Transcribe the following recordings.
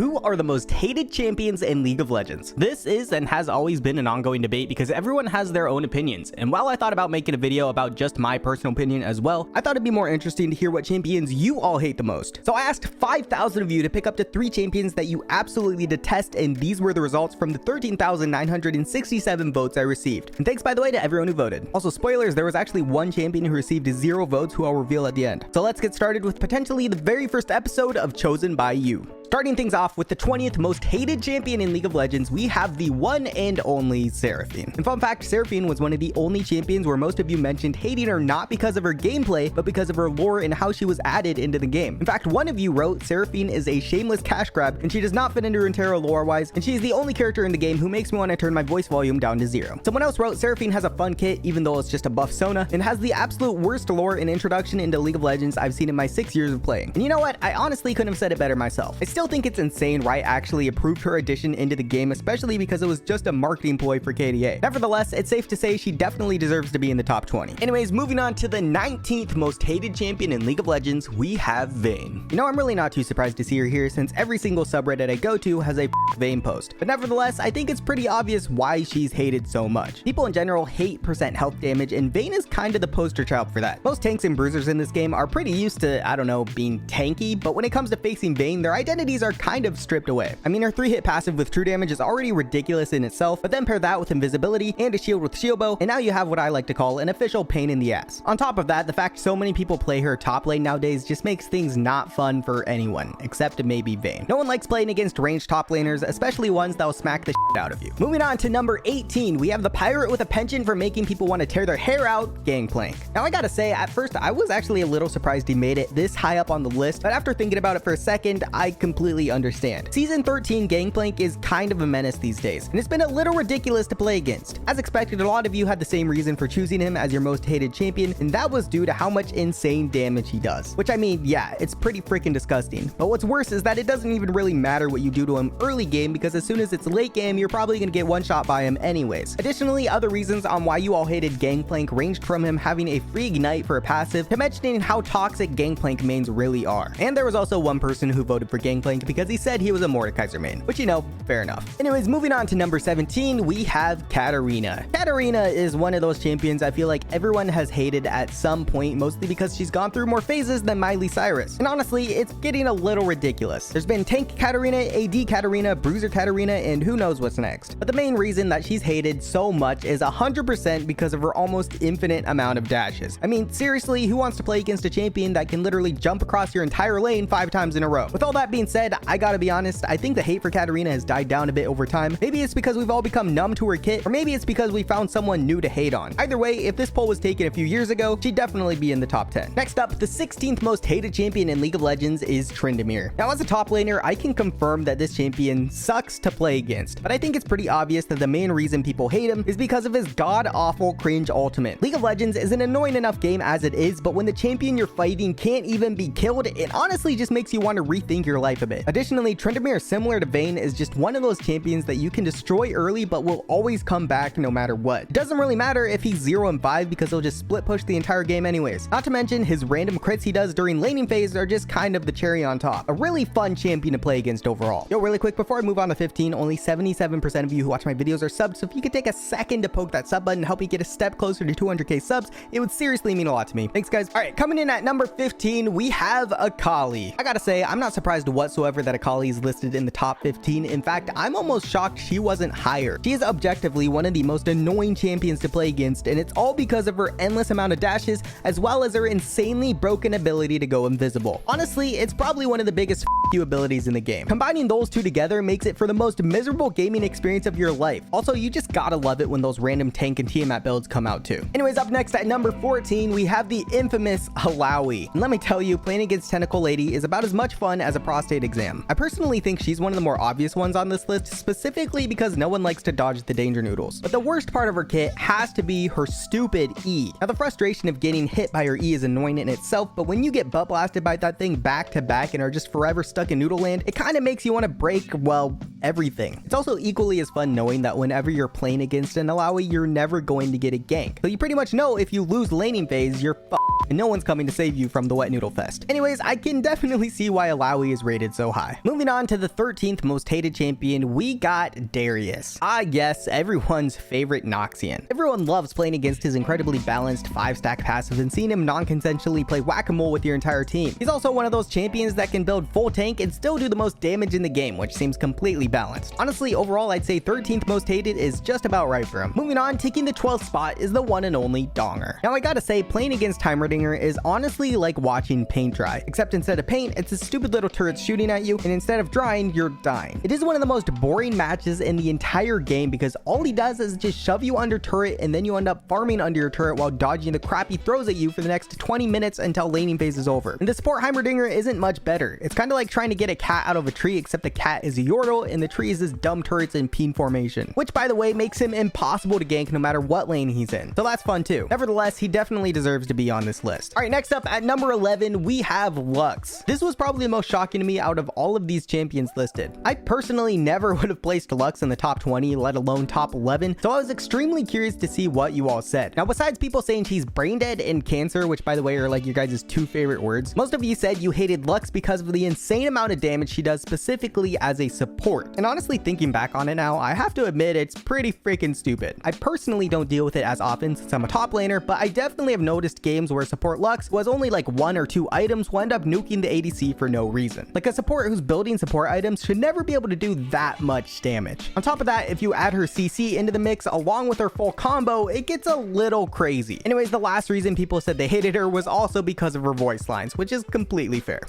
Who are the most hated champions in League of Legends? This is and has always been an ongoing debate because everyone has their own opinions. And while I thought about making a video about just my personal opinion as well, I thought it'd be more interesting to hear what champions you all hate the most. So I asked 5,000 of you to pick up to 3 champions that you absolutely detest, and these were the results from the 13,967 votes I received. And thanks, by the way, to everyone who voted. Also, spoilers, there was actually one champion who received 0 votes who I'll reveal at the end. So let's get started with potentially the very first episode of Chosen by You. Starting things off with the 20th most hated champion in League of Legends, we have the one and only Seraphine. And fun fact, Seraphine was one of the only champions where most of you mentioned hating her not because of her gameplay, but because of her lore and how she was added into the game. In fact, one of you wrote, Seraphine is a shameless cash grab, and she does not fit into Runeterra lore-wise, and she is the only character in the game who makes me want to turn my voice volume down to 0. Someone else wrote, Seraphine has a fun kit, even though it's just a buff Sona, and has the absolute worst lore and introduction into League of Legends I've seen in my 6 years of playing. And you know what? I honestly couldn't have said it better myself. I still think it's insane Riot actually approved her addition into the game, especially because it was just a marketing ploy for KDA. Nevertheless, it's safe to say she definitely deserves to be in the top 20. Anyways, moving on to the 19th most hated champion in League of Legends, we have Vayne. You know, I'm really not too surprised to see her here since every single subreddit I go to has a Vayne post. But nevertheless, I think it's pretty obvious why she's hated so much. People in general hate % health damage, and Vayne is kind of the poster child for that. Most tanks and bruisers in this game are pretty used to, I don't know, being tanky, but when it comes to facing Vayne, their identities are kind of stripped away. I mean, her 3-hit passive with true damage is already ridiculous in itself, but then pair that with invisibility and a shield with shield bow, and now you have what I like to call an official pain in the ass. On top of that, the fact so many people play her top lane nowadays just makes things not fun for anyone, except maybe Vayne. No one likes playing against ranged top laners, especially ones that will smack the shit out of you. Moving on to number 18, we have the pirate with a penchant for making people want to tear their hair out, Gangplank. Now I gotta say, at first I was actually a little surprised he made it this high up on the list, but after thinking about it for a second, I completely understand. Season 13 Gangplank is kind of a menace these days, and it's been a little ridiculous to play against. As expected, a lot of you had the same reason for choosing him as your most hated champion, and that was due to how much insane damage he does. Which, I mean, yeah, it's pretty freaking disgusting. But what's worse is that it doesn't even really matter what you do to him early game, because as soon as it's late game, you're probably gonna get one shot by him anyways. Additionally, other reasons on why you all hated Gangplank ranged from him having a free ignite for a passive to mentioning how toxic Gangplank mains really are. And there was also one person who voted for Gangplank because he said he was a Mordekaiser main, which, you know, fair enough. Anyways, moving on to number 17, we have Katarina. Katarina is one of those champions I feel like everyone has hated at some point, mostly because she's gone through more phases than Miley Cyrus. And honestly, it's getting a little ridiculous. There's been Tank Katarina, AD Katarina, Bruiser Katarina, and who knows what's next. But the main reason that she's hated so much is 100% because of her almost infinite amount of dashes. I mean, seriously, who wants to play against a champion that can literally jump across your entire lane 5 times in a row? With all that being said, I gotta be honest, I think the hate for Katarina has died down a bit over time. Maybe it's because we've all become numb to her kit, or maybe it's because we found someone new to hate on. Either way, if this poll was taken a few years ago, she'd definitely be in the top 10. Next up, the 16th most hated champion in League of Legends is Tryndamere. Now, as a top laner, I can confirm that this champion sucks to play against, but I think it's pretty obvious that the main reason people hate him is because of his god-awful cringe ultimate. League of Legends is an annoying enough game as it is, but when the champion you're fighting can't even be killed, it honestly just makes you want to rethink your life a bit. Additionally, Tryndamere, similar to Vayne, is just one of those champions that you can destroy early but will always come back no matter what. It doesn't really matter if he's 0 and 5 because he'll just split push the entire game anyways. Not to mention his random crits he does during laning phase are just kind of the cherry on top. A really fun champion to play against overall. Yo, really quick before I move on to 15, only 77% of you who watch my videos are subs, so if you could take a second to poke that sub button and help me get a step closer to 200k subs, it would seriously mean a lot to me. Thanks, guys. All right, coming in at number 15, we have Akali. I gotta say, I'm not surprised whatsoever that Akali is listed in the top 15. In fact, I'm almost shocked she wasn't higher. She is objectively one of the most annoying champions to play against, and it's all because of her endless amount of dashes, as well as her insanely broken ability to go invisible. Honestly, it's probably one of the biggest you abilities in the game. Combining those two together makes it for the most miserable gaming experience of your life. Also, you just gotta love it when those random tank and Tiamat builds come out too. Anyways, up next at number 14, we have the infamous Halawi. And let me tell you, playing against Tentacle Lady is about as much fun as a prostate exam. I personally think she's one of the more obvious ones on this list, specifically because no one likes to dodge the danger noodles. But the worst part of her kit has to be her stupid E. Now, the frustration of getting hit by her E is annoying in itself, but when you get butt blasted by that thing back to back and are just forever stuck in noodle land, it kind of makes you want to break, well, everything. It's also equally as fun knowing that whenever you're playing against an Alawi, you're never going to get a gank. So you pretty much know if you lose laning phase, you're f***ed and no one's coming to save you from the wet noodle fest. Anyways, I can definitely see why Alawi is rated so high. Moving on to the 13th most hated champion, we got Darius. Ah yes, everyone's favorite Noxian. Everyone loves playing against his incredibly balanced 5-stack passive and seeing him non-consensually play whack-a-mole with your entire team. He's also one of those champions that can build full tank and still do the most damage in the game, which seems completely balanced. Honestly, overall, I'd say 13th most hated is just about right for him. Moving on, taking the 12th spot is the one and only Donger. Now I gotta say, playing against Heimerdinger is honestly like watching paint dry, except instead of paint, it's a stupid little turret shooting at you, and instead of drying, you're dying. It is one of the most boring matches in the entire game because all he does is just shove you under turret and then you end up farming under your turret while dodging the crap he throws at you for the next 20 minutes until laning phase is over. And the support Heimerdinger isn't much better. It's kind of like trying to get a cat out of a tree, except the cat is a Yordle and the tree is this dumb turrets in peen formation, which by the way makes him impossible to gank no matter what lane he's in. So that's fun too. Nevertheless, he definitely deserves to be on this list. All right, next up at number 11, we have Lux. This was probably the most shocking to me out of all of these champions listed. I personally never would have placed Lux in the top 20, let alone top 11, so I was extremely curious to see what you all said. Now, besides people saying she's brain dead and cancer, which by the way are like your guys' two favorite words, most of you said you hated Lux because of the insane amount of damage she does specifically as a support. And honestly, thinking back on it now, I have to admit it's pretty freaking stupid. I personally don't deal with it as often since I'm a top laner, but I definitely have noticed games where support Lux was only like 1 or 2 items will end up nuking the ADC for no reason. Like a support who's building support items should never be able to do that much damage. On top of that, if you add her CC into the mix along with her full combo, it gets a little crazy. Anyways, the last reason people said they hated her was also because of her voice lines, which is completely fair.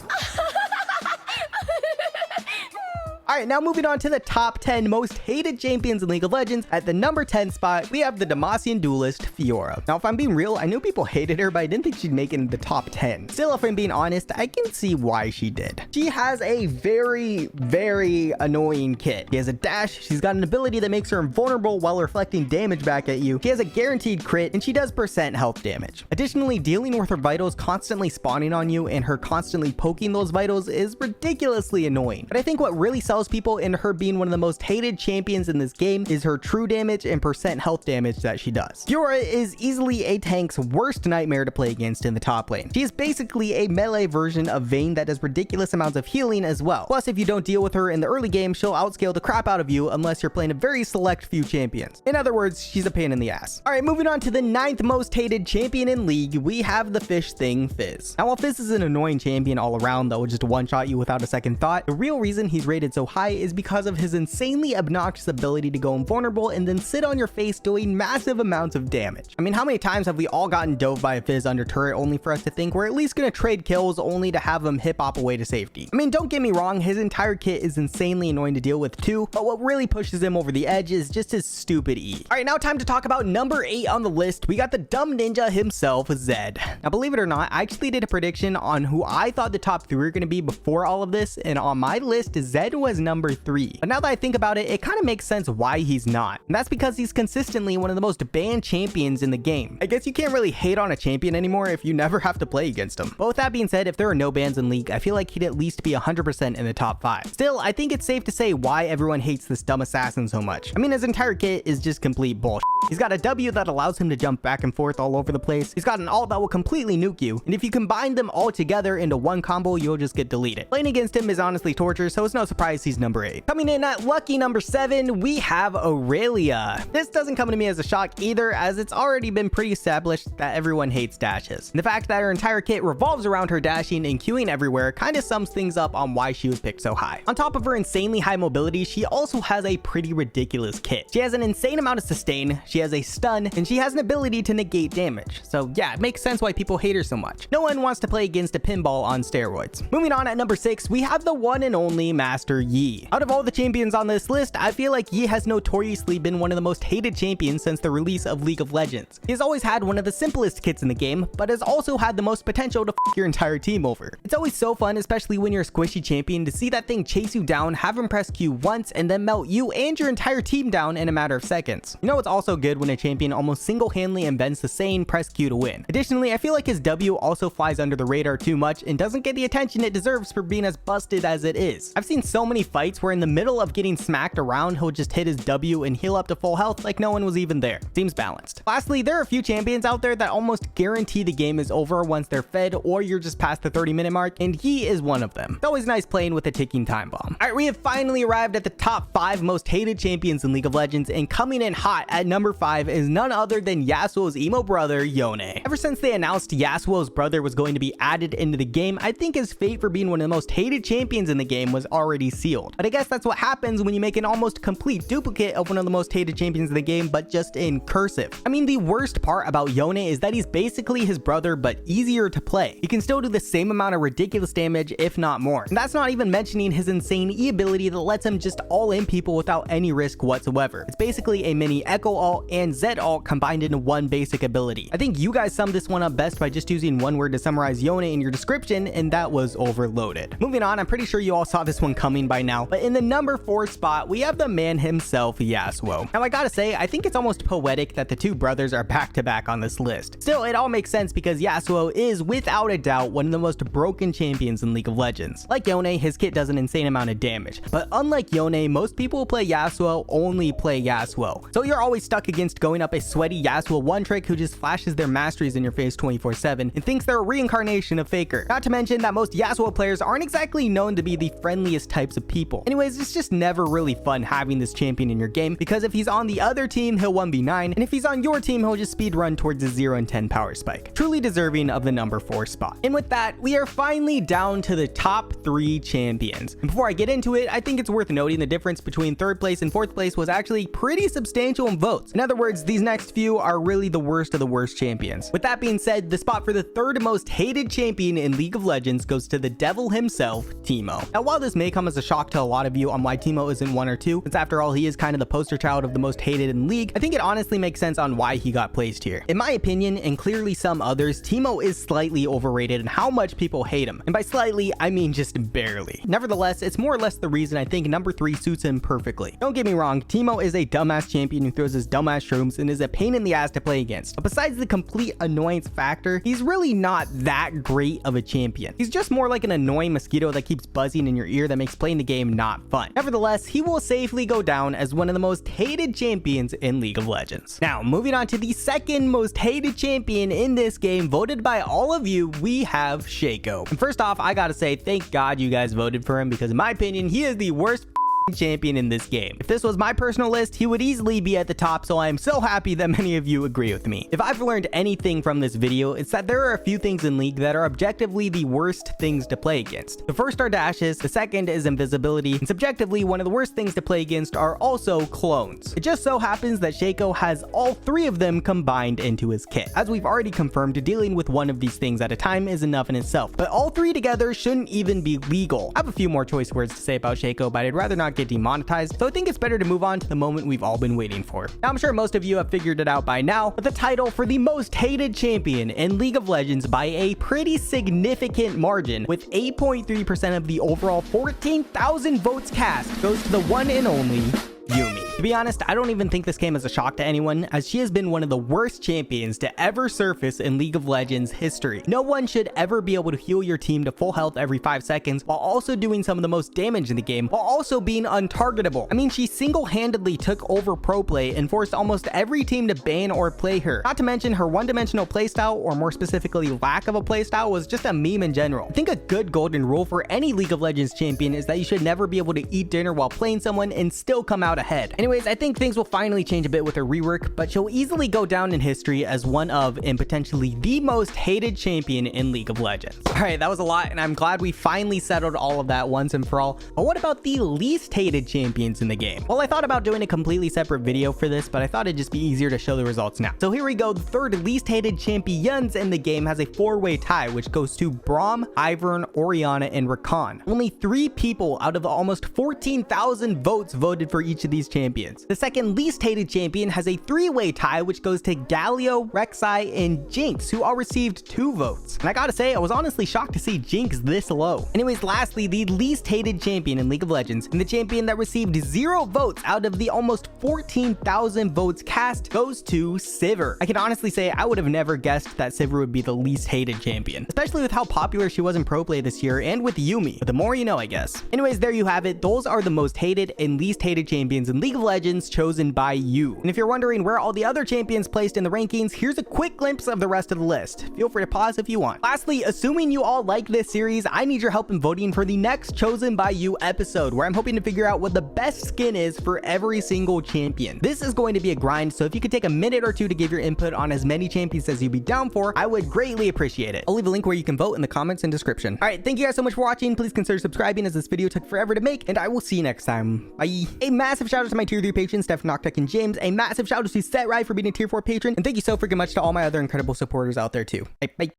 All right, now moving on to the top 10 most hated champions in League of Legends. At the number 10 spot, we have the Demacian duelist, Fiora. Now, if I'm being real, I knew people hated her, but I didn't think she'd make it in the top 10. Still, if I'm being honest, I can see why she did. She has a very, very annoying kit. She has a dash, she's got an ability that makes her invulnerable while reflecting damage back at you. She has a guaranteed crit, and she does % health damage. Additionally, dealing with her vitals constantly spawning on you and her constantly poking those vitals is ridiculously annoying. But I think what really sells people in her being one of the most hated champions in this game is her true damage and % health damage that she does. Fiora is easily a tank's worst nightmare to play against in the top lane. She is basically a melee version of Vayne that does ridiculous amounts of healing as well. Plus, if you don't deal with her in the early game, she'll outscale the crap out of you unless you're playing a very select few champions. In other words, she's a pain in the ass. All right, moving on to the 9th most hated champion in League, we have the fish thing, Fizz. Now, while Fizz is an annoying champion all around that will just one-shot you without a second thought, the real reason he's rated so high is because of his insanely obnoxious ability to go invulnerable and then sit on your face doing massive amounts of damage. I mean, how many times have we all gotten dove by a Fizz under turret only for us to think we're at least gonna trade kills only to have him hip hop away to safety? I mean, don't get me wrong, his entire kit is insanely annoying to deal with too, but what really pushes him over the edge is just his stupid E. All right, now time to talk about number 8 on the list. We got the dumb ninja himself, Zed. Now, believe it or not, I actually did a prediction on who I thought the top 3 were gonna be before all of this, and on my list, Zed was number 3. But now that I think about it, it kind of makes sense why he's not. And that's because he's consistently one of the most banned champions in the game. I guess you can't really hate on a champion anymore if you never have to play against him. But with that being said, if there are no bans in League, I feel like he'd at least be 100% in the top 5. Still, I think it's safe to say why everyone hates this dumb assassin so much. I mean, his entire kit is just complete bullshit. He's got a W that allows him to jump back and forth all over the place. He's got an ult that will completely nuke you. And if you combine them all together into one combo, you'll just get deleted. Playing against him is honestly torture, so it's no surprise he's number 8. Coming in at lucky number 7, we have Aurelia. This doesn't come to me as a shock either, as it's already been pretty established that everyone hates dashes. And the fact that her entire kit revolves around her dashing and queuing everywhere kind of sums things up on why she was picked so high. On top of her insanely high mobility, she also has a pretty ridiculous kit. She has an insane amount of sustain, she has a stun, and she has an ability to negate damage. So yeah, it makes sense why people hate her so much. No one wants to play against a pinball on steroids. Moving on at number 6, we have the one and only Master Yi. Out of all the champions on this list, I feel like Yi has notoriously been one of the most hated champions since the release of League of Legends. He has always had one of the simplest kits in the game, but has also had the most potential to f your entire team over. It's always so fun, especially when you're a squishy champion, to see that thing chase you down, have him press Q once, and then melt you and your entire team down in a matter of seconds. You know what's also good when a champion almost single-handedly invents the saying press Q to win. Additionally, I feel like his W also flies under the radar too much and doesn't get the attention it deserves for being as busted as it is. I've seen so many many fights where in the middle of getting smacked around, he'll just hit his W and heal up to full health like no one was even there. Seems balanced. Lastly, there are a few champions out there that almost guarantee the game is over once they're fed or you're just past the 30-minute mark, and he is one of them. It's always nice playing with a ticking time bomb. All right, we have finally arrived at the top 5 most hated champions in League of Legends, and coming in hot at number 5 is none other than Yasuo's emo brother, Yone. Ever since they announced Yasuo's brother was going to be added into the game, I think his fate for being one of the most hated champions in the game was already sealed. But I guess that's what happens when you make an almost complete duplicate of one of the most hated champions in the game, but just in cursive. I mean, the worst part about Yone is that he's basically his brother, but easier to play. He can still do the same amount of ridiculous damage, if not more. And that's not even mentioning his insane E ability that lets him just all in people without any risk whatsoever. It's basically a mini Echo ult and Z ult combined into one basic ability. I think you guys summed this one up best by just using one word to summarize Yone in your description, and that was overloaded. Moving on, I'm pretty sure you all saw this one coming by now, but in the number 4 spot, we have the man himself, Yasuo. Now, I gotta say, I think it's almost poetic that the two brothers are back to back on this list. Still, it all makes sense because Yasuo is, without a doubt, one of the most broken champions in League of Legends. Like Yone, his kit does an insane amount of damage, but unlike Yone, most people who play Yasuo only play Yasuo. So you're always stuck against going up a sweaty Yasuo one trick who just flashes their masteries in your face 24/7 and thinks they're a reincarnation of Faker. Not to mention that most Yasuo players aren't exactly known to be the friendliest types of people. Anyways, it's just never really fun having this champion in your game because if he's on the other team, he'll 1v9, and if he's on your team, he'll just speed run towards a 0 and 10 power spike. Truly deserving of the number 4 spot. And with that, we are finally down to the top 3 champions. And before I get into it, I think it's worth noting the difference between 3rd place and 4th place was actually pretty substantial in votes. In other words, these next few are really the worst of the worst champions. With that being said, the spot for the 3rd most hated champion in League of Legends goes to the devil himself, Teemo. Now, while this may come as a shock to a lot of you on why Teemo isn't 1 or 2, since after all he is kind of the poster child of the most hated in League, I think it honestly makes sense on why he got placed here. In my opinion, and clearly some others, Teemo is slightly overrated in how much people hate him. And by slightly, I mean just barely. Nevertheless, it's more or less the reason I think number 3 suits him perfectly. Don't get me wrong, Teemo is a dumbass champion who throws his dumbass shrooms and is a pain in the ass to play against. But besides the complete annoyance factor, he's really not that great of a champion. He's just more like an annoying mosquito that keeps buzzing in your ear that makes playing the game not fun. Nevertheless, he will safely go down as one of the most hated champions in League of Legends. Now, moving on to the 2nd most hated champion in this game, voted by all of you, we have Shaco. And first off, I gotta say, thank God you guys voted for him because in my opinion, he is the worst champion in this game. If this was my personal list, he would easily be at the top, so I am so happy that many of you agree with me. If I've learned anything from this video, it's that there are a few things in League that are objectively the worst things to play against. The first are dashes, the second is invisibility, and subjectively, one of the worst things to play against are also clones. It just so happens that Shaco has all 3 of them combined into his kit. As we've already confirmed, dealing with one of these things at a time is enough in itself, but all 3 together shouldn't even be legal. I have a few more choice words to say about Shaco, but I'd rather not get demonetized, so I think it's better to move on to the moment we've all been waiting for. Now, I'm sure most of you have figured it out by now, but the title for the most hated champion in League of Legends by a pretty significant margin, with 8.3% of the overall 14,000 votes cast, goes to the one and only Yuumi. To be honest, I don't even think this came as a shock to anyone, as she has been one of the worst champions to ever surface in League of Legends history. No one should ever be able to heal your team to full health every 5 seconds while also doing some of the most damage in the game, while also being untargetable. I mean, she single-handedly took over pro play and forced almost every team to ban or play her. Not to mention her one-dimensional playstyle, or more specifically lack of a playstyle, was just a meme in general. I think a good golden rule for any League of Legends champion is that you should never be able to eat dinner while playing someone and still come out ahead. Anyways, I think things will finally change a bit with her rework, but she'll easily go down in history as one of, and potentially the most hated champion in League of Legends. Alright, that was a lot, and I'm glad we finally settled all of that once and for all. But what about the least hated champions in the game? Well, I thought about doing a completely separate video for this, but I thought it'd just be easier to show the results now. So here we go. The 3rd least hated champions in the game has a 4-way tie, which goes to Braum, Ivern, Orianna, and Rakan. Only 3 people out of the almost 14,000 votes voted for each of these champions. champions. The second least hated champion has a 3-way tie, which goes to Galio, Rek'Sai, and Jinx, who all received 2 votes. And I gotta say, I was honestly shocked to see Jinx this low. Anyways, lastly, the least hated champion in League of Legends, and the champion that received 0 votes out of the almost 14,000 votes cast, goes to Sivir. I can honestly say I would have never guessed that Sivir would be the least hated champion, especially with how popular she was in pro play this year and with Yuumi. But the more you know, I guess. Anyways, there you have it. Those are the most hated and least hated champions in League of Legends chosen by you. And if you're wondering where all the other champions placed in the rankings, here's a quick glimpse of the rest of the list. Feel free to pause if you want. Lastly, assuming you all like this series, I need your help in voting for the next chosen by you episode, where I'm hoping to figure out what the best skin is for every single champion. This is going to be a grind, so if you could take a minute or two to give your input on as many champions as you'd be down for, I would greatly appreciate it. I'll leave a link where you can vote in the comments and description. All right, thank you guys so much for watching. Please consider subscribing, as this video took forever to make, and I will see you next time. Bye. A massive shout out to my tier 3 patrons, Steph, Noctek, and James. A massive shout out to Set Right for being a tier 4 patron, and thank you so freaking much to all my other incredible supporters out there too. Bye.